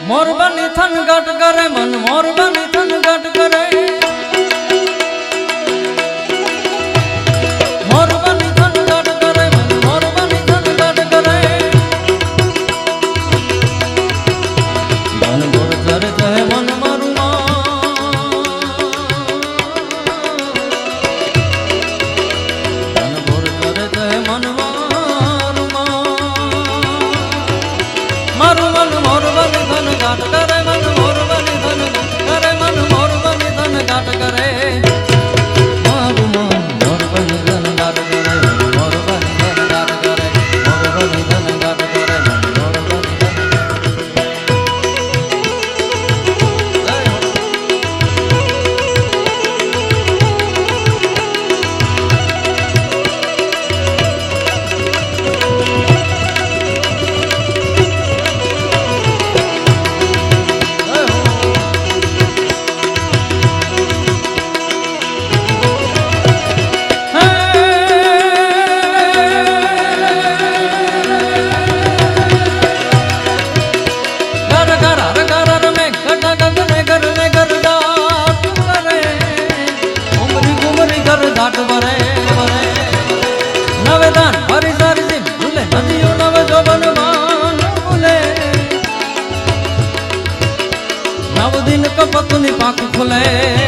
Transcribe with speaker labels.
Speaker 1: મોરબાની થન ગટ કરે મન મોરબાની થન ગટ કરે મોરબાની થન ગટ કરે મન મોરબાની થન ગટ કરે મન મોર ચરે ચહે મન મારું મન મોર ચરે ચહે મન મારું મારું મન મોરબાની થન ગાટ કરે મન મોરબાની થન કરે મન મોરબાની થન ગાટ કરે મારું મન મોરબાની થન ગાટ કરે મોરબાની થન ગાટ કરે મોરબાની થન ગાટ કરે મોરબાની થન કપકની પાક ખુલે